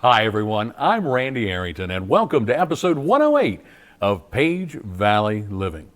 Hi, everyone. I'm Randy Arrington, and welcome to episode 108 of Page Valley Living.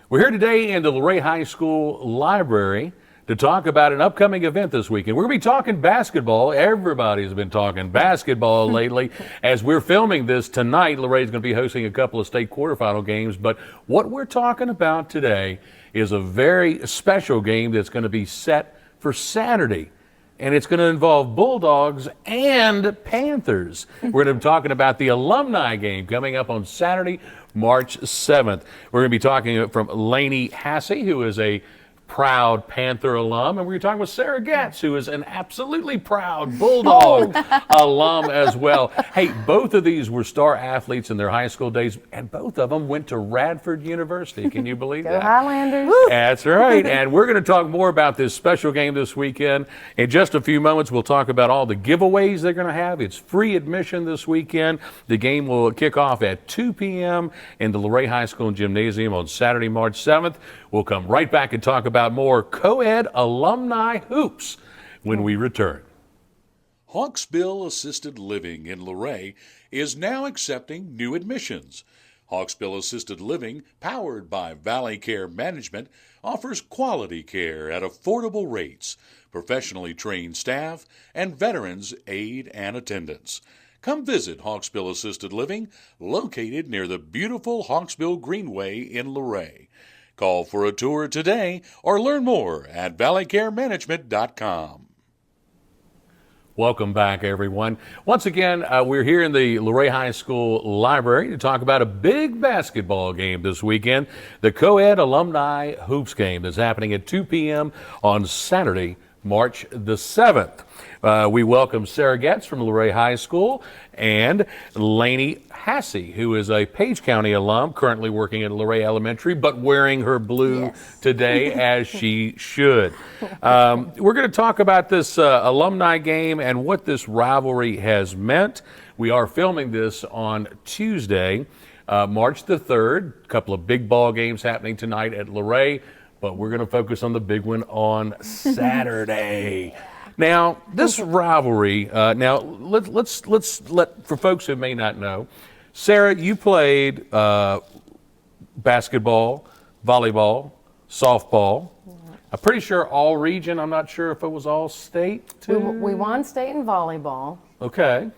We're here today in the Luray High School library to talk about an upcoming event this weekend. We're going to be talking basketball. Everybody's been talking basketball lately. As we're filming this tonight, Luray is going to be hosting a couple of state quarterfinal games, but what we're talking about today is a very special game that's going to be set for Saturday. And it's going to involve Bulldogs and Panthers. We're going to be talking about the alumni game coming up on Saturday, March 7th. We're going to be talking from Laney, Hasse, who is a proud Panther alum, and we're talking with Sarah Getz, who is an absolutely proud Bulldog alum as well. Hey, both of these were star athletes in their high school days, and both of them went to Radford University. Can you believe that? Go Highlanders. That's right, and we're going to talk more about this special game this weekend. In just a few moments, we'll talk about all the giveaways they're going to have. It's free admission this weekend. The game will kick off at 2 p.m. in the Luray High School Gymnasium on Saturday, March 7th. We'll come right back and talk about more Co-Ed Alumni Hoops when we return. Hawksbill Assisted Living in Luray is now accepting new admissions. Hawksbill Assisted Living, powered by Valley Care Management, offers quality care at affordable rates, professionally trained staff, and veterans aid and attendance. Come visit Hawksbill Assisted Living, located near the beautiful Hawksbill Greenway in Luray. Call for a tour today or learn more at valleycaremanagement.com. Welcome back, everyone. Once again, we're here in the Luray High School library to talk about a big basketball game this weekend, the Co-Ed Alumni Hoops Game that's happening at 2 p.m. on Saturday, March the 7th. We welcome Sarah Getz from Luray High School and Laney, Hasse, who is a Page County alum, currently working at Luray Elementary, but wearing her blue today as she should. We're going to talk about this alumni game and what this rivalry has meant. We are filming this on Tuesday, March the 3rd. A couple of big ball games happening tonight at Luray, but we're going to focus on the big one on Saturday. Now, this rivalry, let's for folks who may not know, Sarah, you played basketball, volleyball, softball. I'm pretty sure all region. I'm not sure if it was all state too. We won state in volleyball. Okay.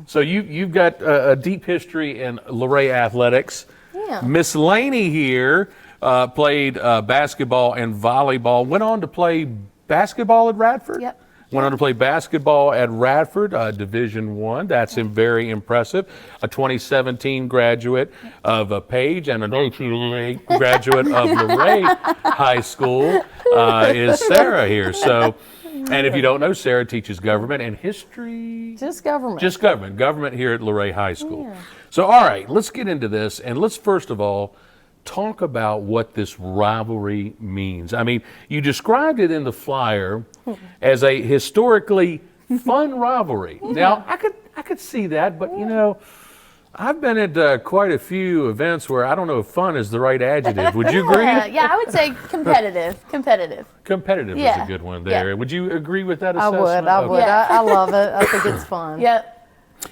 So you've got a deep history in Luray athletics. Yeah. Miss Laney here played basketball and volleyball. Went on to play basketball at Radford? Yep. Went on to play basketball at Radford, Division I. That's very impressive. A 2017 graduate of Page and an 18 graduate of Luray High School is Sarah here. So, and if you don't know, Sarah teaches government and history. Just government. Just government. Government here at Luray High School. Yeah. So, all right, let's get into this, and let's first of all talk about what this rivalry means. I mean, you described it in the flyer as a historically fun rivalry. Now, I could see that, but you know, I've been at quite a few events where I don't know if fun is the right adjective. Would you agree? Yeah, I would say competitive. Competitive Is a good one there. Yeah. Would you agree with that I assessment? would. Okay. Yeah. I love it. I think it's fun. Yep.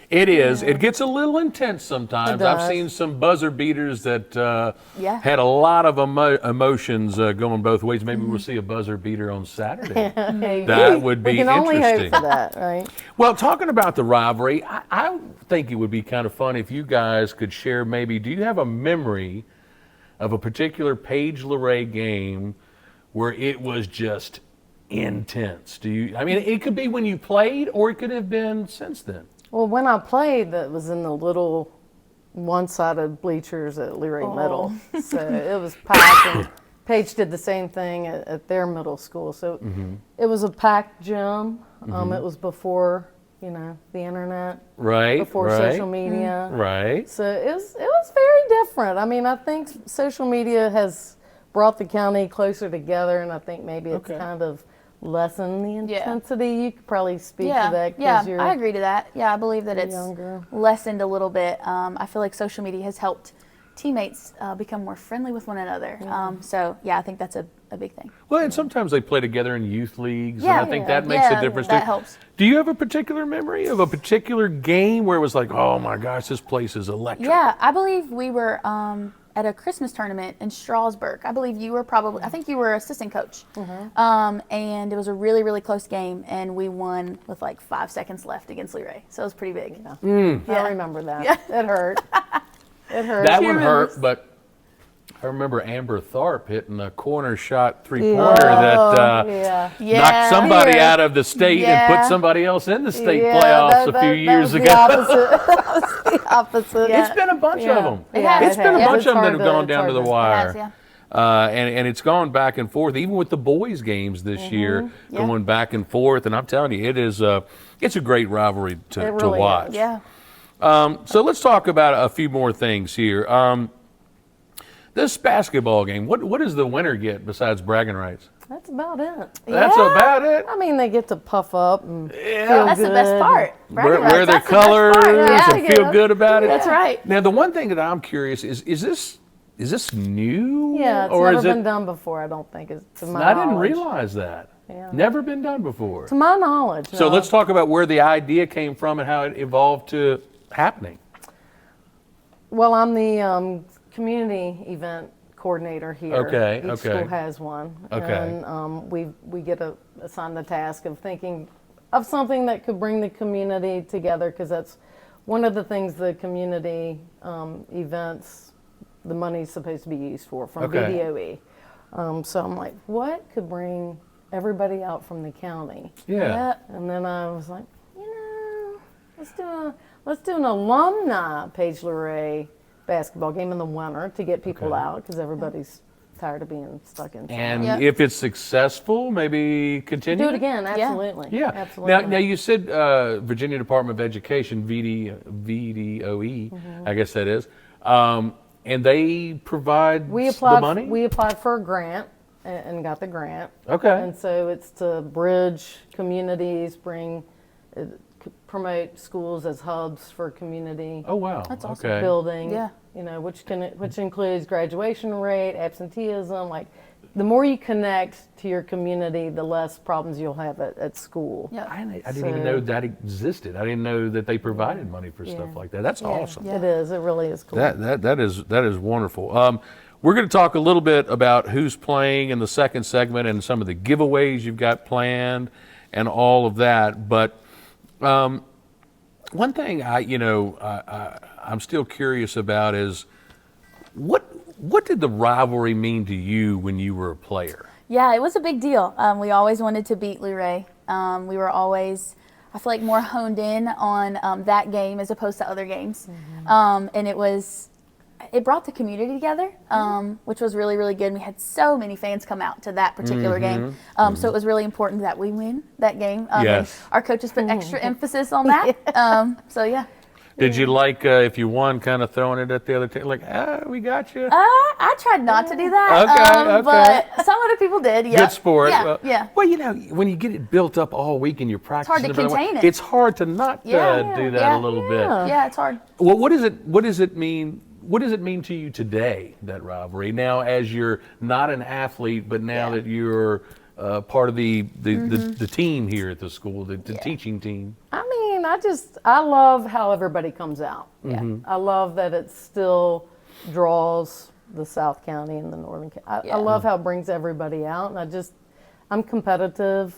It is. It gets a little intense sometimes. It does. I've seen some buzzer beaters that Yeah. had a lot of emotions going both ways. Maybe we'll see a buzzer beater on Saturday. That would be We can only interesting. hope for that, right? Well, talking about the rivalry, I think it would be kind of fun if you guys could share maybe, do you have a memory of a particular Page Luray game where it was just intense? I mean, it could be when you played or it could have been since then. Well, when I played, that was in the little one-sided bleachers at Luray Middle. So it was packed, and Page did the same thing at their middle school. So it was a packed gym. It was before, the internet. Right. Before social media. Right. So it was very different. I mean, I think social media has brought the county closer together, and I think maybe it's kind of lessen the intensity. You could probably speak to that. Yeah, you're I agree to that. Yeah, I believe that it's younger. lessened a little bit. I feel like social media has helped teammates become more friendly with one another. So yeah, I think that's a a big thing. Well, and sometimes they play together in youth leagues, Yeah. and I think that makes a difference that too. helps. Do you have a particular memory of a particular game where it was like, oh my gosh, this place is electric? Yeah, I believe we were at a Christmas tournament in Strasbourg. I believe you were I think you were assistant coach. And it was a really, really close game, and we won with like 5 seconds left against Luray. So it was pretty big. I remember that. Yeah. It hurt. It hurt. That one hurt, but I remember Amber Tharp hitting a corner shot three-pointer that knocked somebody out of the state and put somebody else in the state playoffs a few years ago. That was the opposite. Yeah. It's been a bunch of them. has. It's been a Yeah. bunch It's of them that hard have gone to- down to it's the hard It wire. has, yeah. And it's gone back and forth, even with the boys' games this year, Yeah. going back and forth. And I'm telling you, it's a great rivalry to really watch. is. Yeah. So let's talk about a few more things here. This basketball game, what does the winner get besides bragging rights? That's about it. That's about it. I mean, they get to puff up and feel That's the good. best part. Wear Bragging rights, their that's the best colors part. Yeah. and feel good about it. That's right. Now, the one thing that I'm curious is this new? Yeah, it's or never is it? been done before, I don't think. To my I didn't knowledge. realize that. Yeah. Never been done before. To my knowledge. So no. let's talk about where the idea came from and how it evolved to happening. Well, I'm the community event coordinator here. Okay, Each okay. school has one. Okay. And we get assigned the task of thinking of something that could bring the community together, because that's one of the things the community events, the money's supposed to be used for from Okay. VDOE. So I'm like, what could bring everybody out from the county? Yeah. And then I was like, let's do an alumni Page Luray basketball game in the winter to get people Okay. out, because everybody's tired of being stuck inside. And Yeah. if it's successful, maybe continue. Do it again, absolutely. Yeah. Absolutely. Now you said Virginia Department of Education, VDOE, I guess that is, and they provide we the applied money. we applied for a grant and got the grant. Okay. And so it's to bridge communities, promote schools as hubs for community Oh wow. That's awesome. Okay. building. Yeah. Which includes graduation rate, absenteeism. Like, the more you connect to your community, the less problems you'll have at school. Yeah. I didn't even know that existed. I didn't know that they provided money for stuff like that. That's awesome. It is. It really is cool. That is wonderful. We're going to talk a little bit about who's playing in the second segment and some of the giveaways you've got planned and all of that. But one thing I'm still curious about is what did the rivalry mean to you when you were a player? Yeah, it was a big deal. We always wanted to beat Luray. We were always, I feel like, more honed in on that game as opposed to other games. And it brought the community together, which was really, really good. We had so many fans come out to that particular game. So it was really important that we win that game. Yes. And our coaches put extra emphasis on that. So, yeah. Did you like, if you won, kind of throwing it at the other team, like, we got you? I tried not to do that. Okay. But some other people did, yeah. Good sport. Yeah, yeah. Well, when you get it built up all week and you're practicing, hard to contain it. it's hard to not do that a little bit. Yeah, it's hard. Well, what does it mean? What does it mean to you today, that rivalry? Now, as you're not an athlete, but now that you're part of the team here at the school, the teaching team. I mean, I love how everybody comes out. Yeah. I love that it still draws the South County and the Northern County. I love how it brings everybody out, and I'm competitive.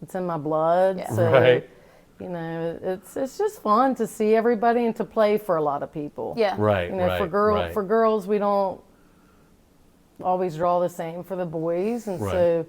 It's in my blood. Yeah. So, Right. it's just fun to see everybody and to play for a lot of people. Yeah. Right. For girls, we don't always draw the same for the boys, and so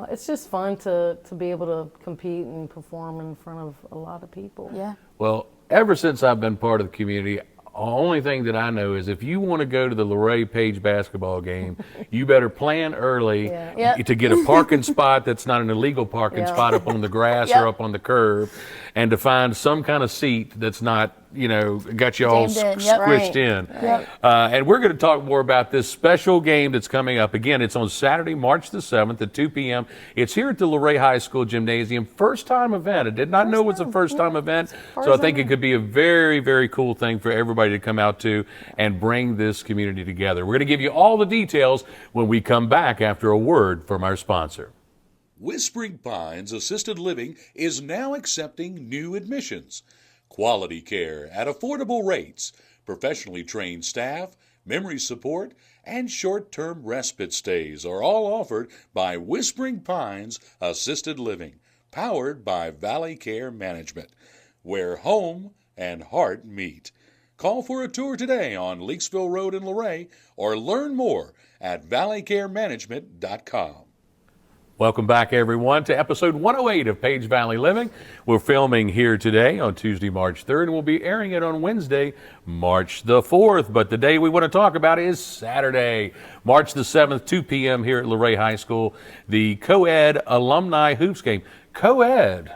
it's just fun to be able to compete and perform in front of a lot of people. Yeah. Well, ever since I've been part of the community, the only thing that I know is if you want to go to the Luray Page basketball game, you better plan early to get a parking spot that's not an illegal parking spot up on the grass or up on the curb, and to find some kind of seat that's not, got you all Jammed in, yep. squished Right. in. Yep. And we're going to talk more about this special game that's coming up. Again, it's on Saturday, March the 7th at 2 p.m. It's here at the Luray High School Gymnasium. First time event. I did not know it was a first time event, so I think it could be a very, very cool thing for everybody to come out to and bring this community together. We're going to give you all the details when we come back after a word from our sponsor. Whispering Pines Assisted Living is now accepting new admissions. Quality care at affordable rates, professionally trained staff, memory support, and short-term respite stays are all offered by Whispering Pines Assisted Living, powered by Valley Care Management, where home and heart meet. Call for a tour today on Leakesville Road in Luray or learn more at valleycaremanagement.com. Welcome back, everyone, to episode 108 of Page Valley Living. We're filming here today on Tuesday, March 3rd, and we'll be airing it on Wednesday, March the 4th. But the day we want to talk about is Saturday, March the 7th, 2 p.m. here at Luray High School, the Co-Ed Alumni Hoops Game. Co-Ed.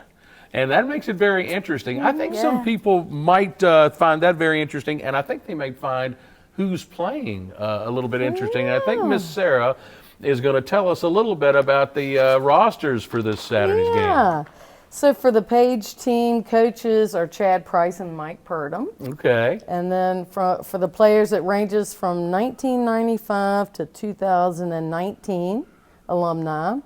And that makes it very interesting. I think some people might find that very interesting, and I think they may find who's playing a little bit interesting. And I think Miss Sarah is going to tell us a little bit about the rosters for this Saturday's game. So for the Page team, coaches are Chad Price and Mike Purdom. Okay. And then for the players, it ranges from 1995 to 2019 alumni.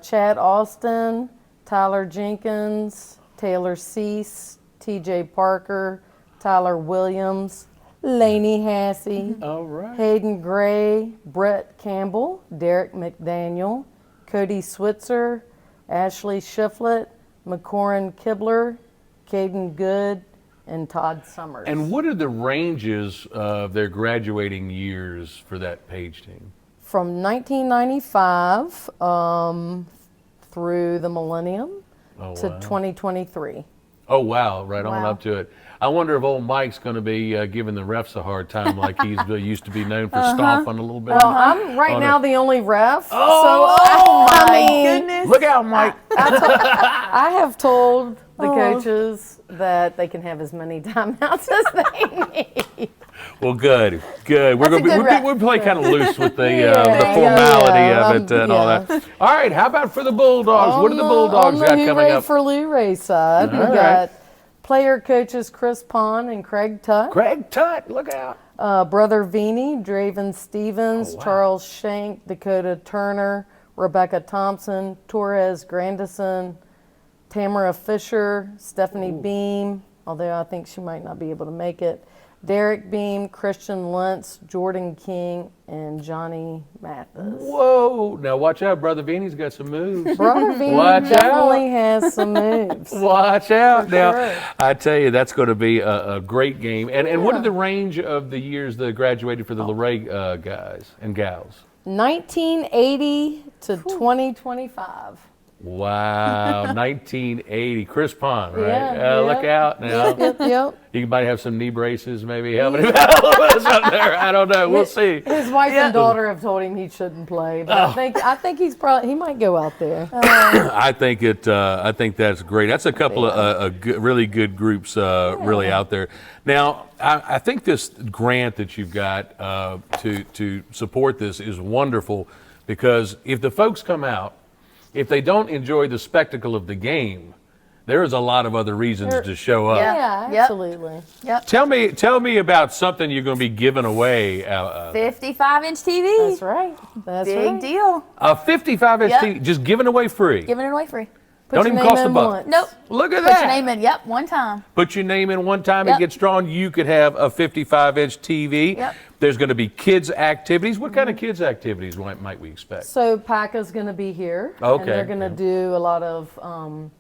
Chad Austin, Tyler Jenkins, Taylor Cease, TJ Parker, Tyler Williams, Laney Hasse, All right. Hayden Gray, Brett Campbell, Derek McDaniel, Cody Switzer, Ashley Shiflett, McCorin Kibler, Caden Good, and Todd Summers. And what are the ranges of their graduating years for that Page team? From 1995 through the millennium Oh, to wow. 2023. Oh, wow, right on Wow. up to it. I wonder if old Mike's going to be giving the refs a hard time like he's used to be known for stomping a little bit. Well, I'm right On now it. the only ref. Oh, so my I mean, goodness. Look out, Mike. I have told the coaches that they can have as many timeouts as they need. Well, good. We're That's a good rep. we're playing kind of loose with the Yeah, formality of it and all yeah. that. All right, how about for the Bulldogs? What do the Bulldogs got on the coming Hooray up? for Luray side, we All right. got player coaches Chris Pond and Craig Tutt. Craig Tutt, look out. Brother Vini, Draven Stevens, Oh, wow. Charles Shank, Dakota Turner, Rebecca Thompson, Torres Grandison, Tamara Fisher, Stephanie Beam, although I think she might not be able to make it, Derek Beam, Christian Lentz, Jordan King, and Johnny Mathis. Whoa. Now, watch out. Brother Vini's got some moves. Brother Vini Watch out. definitely has some moves. Watch out now. sure. I tell you, that's going to be a great game. And what are the range of the years that graduated for the Luray guys and gals? 1980 to 2025. Wow, 1980. Chris Pond, right? Yeah, Look out now. Yep. You might have some knee braces, maybe helping him out a little bit something there. I don't know. We'll see. His wife and daughter have told him he shouldn't play, but I think he might go out there. I think that's great. That's a couple of really good groups really out there. Now, I think this grant that you've got to support this is wonderful, because if the folks come out, if they don't enjoy the spectacle of the game, there is a lot of other reasons to show up. Yeah, Yep. absolutely. Yep. Tell me about something you're going to be giving away. 55-inch TV. That's right. That's Big right. deal. A 55-inch Yep. TV, just giving away free. Giving it away free. Put Don't your even name cost a in buck. once. Nope. Look at Put that. your name in. Yep. One time. Put your name in one time, Yep. it gets drawn. You could have a 55-inch TV. Yep. There's going to be kids' activities. What kind of kids' activities might we expect? So PACA's going to be here. Okay, And they're going to do a lot of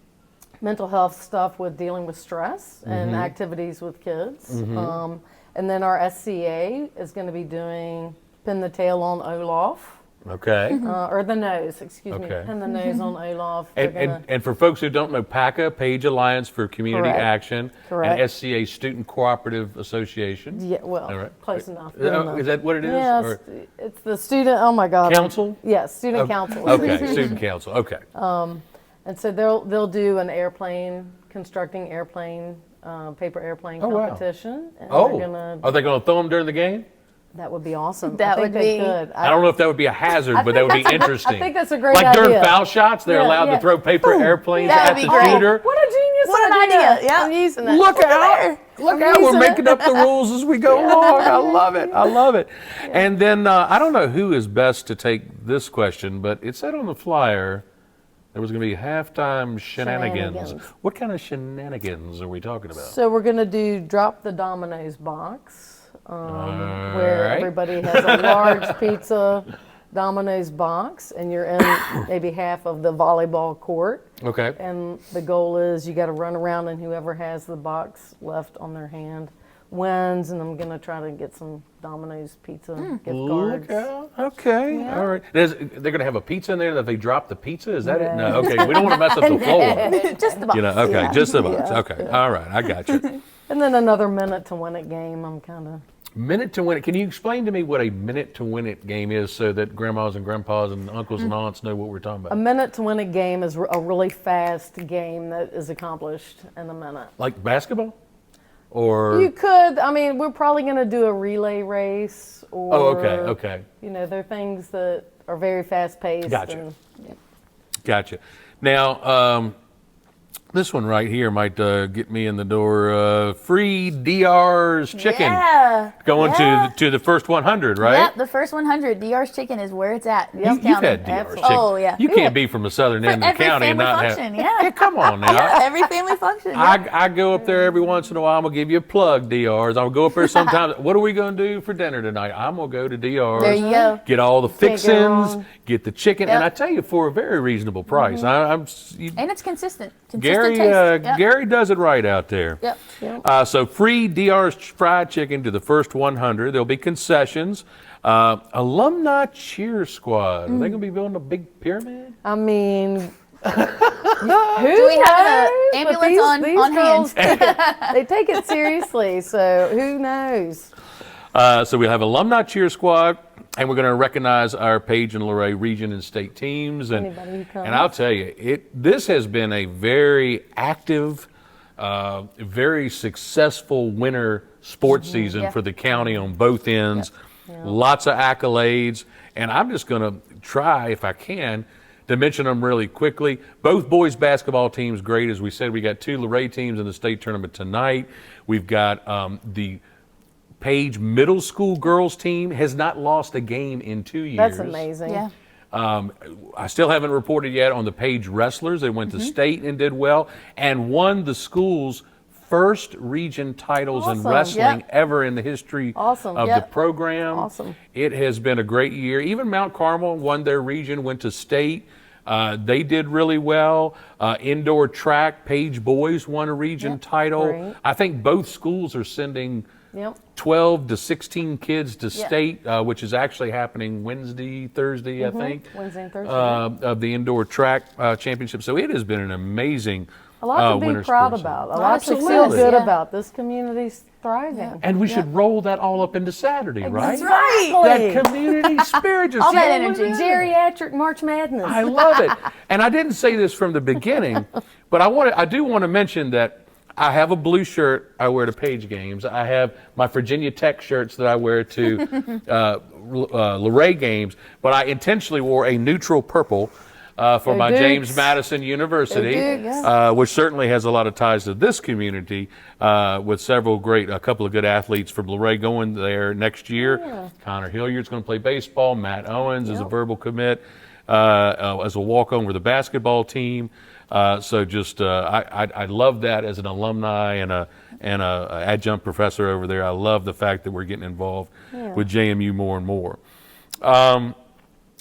mental health stuff with dealing with stress and activities with kids. And then our SCA is going to be doing Pin the Tail on Olaf. Okay. Or the nose, excuse me. Okay. Pin the nose on Olaf. They're gonna- And for folks who don't know, PACA, Page Alliance for Community Correct. Action, Correct. and SCA, Student Cooperative Association. yeah, well, All right. close enough. Oh, good enough. is that what it is? Yeah, Or it's the student, oh my God. council? Yes, student council. Okay, Student Council. Okay. And so they'll do an airplane, constructing airplane paper airplane Oh, wow. competition. And Oh, they're gonna, are they going to throw them during the game? that would be awesome. That I think would they be- could. I don't know if that would be a hazard, but that would be interesting. I think that's a great like during idea. foul shots, they're Yeah, allowed yeah. to throw paper airplanes That at would the be great. shooter. What a genius What an idea. Yeah. I'm using that. Look out! Look out! We're using making it. up the rules as we go along. I love it. I love it. And then I don't know who is best to take this question, but it said on the flyer there was going to be halftime shenanigans. Shenanigans. What kind of shenanigans are we talking about? So we're going to do drop the Domino's box, where right. everybody has a large pizza Domino's box, and you're in maybe half of the volleyball court. Okay. And the goal is you got to run around, and whoever has the box left on their hand wins. And I'm going to try to get some Domino's pizza gift cards. Look out. Okay. Yeah. All right. They're going to have a pizza in there that they drop the pizza? Is that it? No. Okay. We don't want to mess up the floor. Just the box. You know, okay, Yeah. just the box. Yeah. Okay, all right, I got you. And then another minute to win it game. I'm kind of. Minute to win it. Can you explain to me what a minute to win it game is so that grandmas and grandpas and uncles and aunts know what we're talking A about? minute to win a game is a really fast game that is accomplished in a minute. Like basketball? Or You could, I mean, we're probably going to do a relay race or. Oh, okay, okay. You know, there are things that are very fast paced. Gotcha. Gotcha. Now, this one right here might get me in the door. Free DR's chicken. Yeah. Going Yeah. to the first 100, right? Yep, the first 100. DR's chicken is where it's at. You've had DR's Absolutely. chicken. Oh, yeah. You can't be from the southern end of the every county and family not function, have. yeah. Come on now. Every family function. Yeah. I go up there every once in a while. I'm gonna give you a plug, DR's. I'll go up there sometimes. What are we gonna do for dinner tonight? I'm gonna go to DR's. There you go. Get all the Can't go fixins, wrong. get the chicken, and Yep. I tell you, for a very reasonable price. And it's consistent. Consistent Gary taste. Yep. Gary does it right out there. Yep. So free DR's fried chicken to the first 100. There'll be concessions. Alumni cheer squad. Are they gonna be building a big pyramid? I mean, who Do we have an knows? ambulance But these on girls hand? they take it seriously, so who knows? So we'll have alumni cheer squad, and we're going to recognize our Page and Luray region and state teams. And Anybody who comes. and I'll tell you, this has been a very active, very successful winter sports season Yeah. for the county on both ends. Lots of accolades, and I'm just going to try, if I can, to mention them really quickly. Both boys basketball teams great. As we said, we got 2 Luray teams in the state tournament tonight. We've got the Page Middle School girls team has not lost a game in 2 years. That's amazing. Yeah. I still haven't reported yet on the Page wrestlers. They went to state and did well and won the school's first region titles in Awesome. wrestling Yep. ever in the history Awesome. of the Yep. program. Awesome. It has been a great year. Even Mount Carmel won their region, went to state. They did really well. Indoor track, Page boys won a region title. Great. I think both schools are sending Yep. 12 to 16 kids to Yeah. state, which is actually happening Wednesday, Thursday, I think. Wednesday and Thursday. Of the indoor track championship. So it has been an amazing A lot to winter be proud sports about. season. A lot to feel Absolutely. good Yeah. about. This community's thriving. And we should roll that all up into Saturday, right? Right. That community spirit. Just All that roll it energy. in. Geriatric March Madness. I love it. And I didn't say this from the beginning, but I do want to mention that I have a blue shirt I wear to Page games. I have my Virginia Tech shirts that I wear to Luray games, but I intentionally wore a neutral purple for Go my Dukes. James Madison University, Go Dukes. which certainly has a lot of ties to this community, with a couple of good athletes from Luray going there next year. Yeah. Connor Hilliard's going to play baseball. Matt Owens is a verbal commit as a walk-on with the basketball team. I love that as an alumni and a adjunct professor over there. I love the fact that we're getting involved with JMU more and more.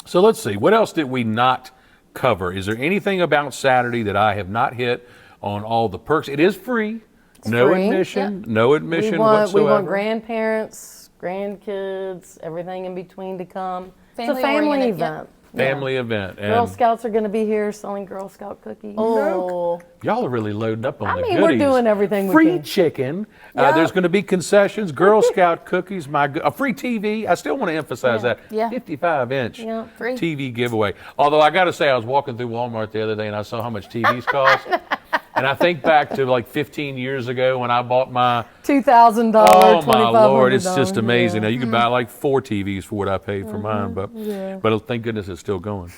So let's see, what else did we not cover? Is there anything about Saturday that I have not hit on all the perks? It is free, no free. admission, no admission we want whatsoever. grandparents, grandkids, everything in between to come. It's a Family family oriented, event. Family event. And Girl Scouts are going to be here selling Girl Scout cookies. Oh. y'all are really loading up on I the mean, goodies. we're doing everything we Free can. chicken. Yeah. There's going to be concessions, Girl Scout cookies, a free TV. I still want to emphasize that. Yeah. 55-inch Yeah. Free. TV giveaway. Although I got to say, I was walking through Walmart the other day and I saw how much TVs cost. And I think back to like 15 years ago when I bought my $2,000, oh my Lord, it's just $2,500, amazing. yeah. Now you can buy like 4 TVs for what I paid for mine, but thank goodness it's still going.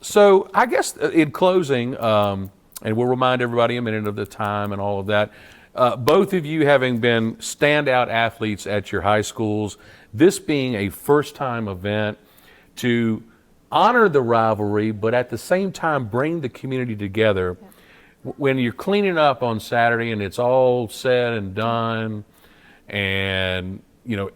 So I guess in closing, and we'll remind everybody a minute of the time and all of that. Both of you having been standout athletes at your high schools, this being a first-time event to honor the rivalry, but at the same time bring the community together. When you're cleaning up on Saturday and it's all said and done, and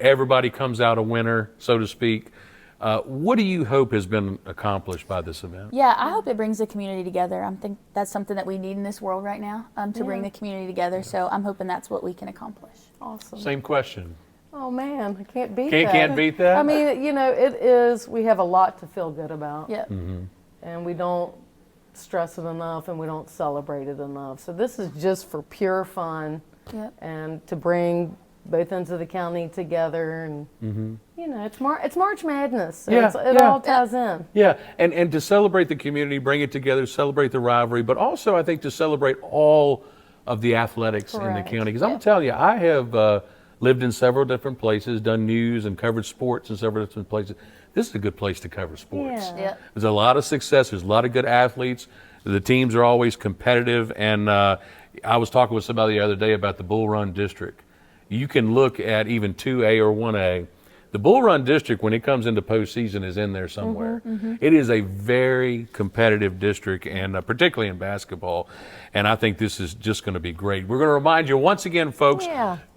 everybody comes out a winner, so to speak, what do you hope has been accomplished by this event? Yeah, I hope it brings the community together. I think that's something that we need in this world right now, to bring the community together. So I'm hoping that's what we can accomplish. Awesome. Same question. Oh man, I can't beat that. Can't beat that? I mean, it is, we have a lot to feel good about. Yep. And we don't stress it enough and we don't celebrate it enough. So this is just for pure fun. Yep. And to bring both ends of the county together, and it's March Madness, so it all ties in. Yeah, and to celebrate the community, bring it together, celebrate the rivalry, but also I think to celebrate all of the athletics in the county. Because I'm going to tell you, I have lived in several different places, done news and covered sports in several different places. This is a good place to cover sports. Yeah. Yep. There's a lot of success. There's a lot of good athletes. The teams are always competitive. And I was talking with somebody the other day about the Bull Run District. You can look at even 2A or 1A. The Bull Run District, when it comes into postseason, is in there somewhere. It is a very competitive district, and particularly in basketball. And I think this is just going to be great. We're going to remind you once again, folks,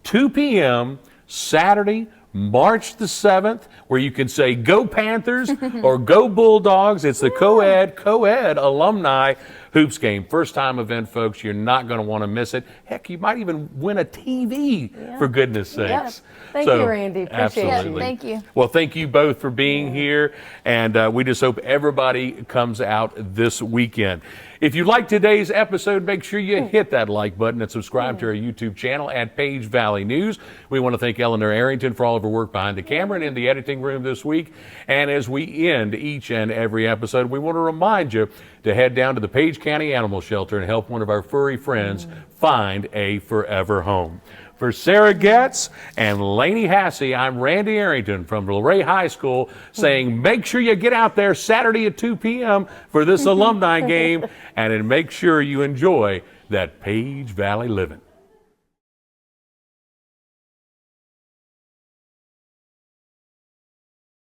2 p.m. Saturday, March the 7th, where you can say go Panthers or go Bulldogs. It's the Co-Ed Alumni Hoops Game. First time event, folks. You're not going to want to miss it. Heck, you might even win a TV, for goodness sakes. Thank you, Randy. Appreciate absolutely. you. Thank you. Well, thank you both for being here, and we just hope everybody comes out this weekend. If you like today's episode, make sure you hit that like button and subscribe to our YouTube channel at Page Valley News. We want to thank Eleanor Arrington for all of her work behind the camera and in the editing room this week. And as we end each and every episode, we want to remind you to head down to the Page County Animal Shelter and help one of our furry friends find a forever home. For Sarah Getz and Laney Hasse, I'm Randy Arrington from Luray High School saying make sure you get out there Saturday at 2 p.m. for this alumni game, and then make sure you enjoy that Page Valley living.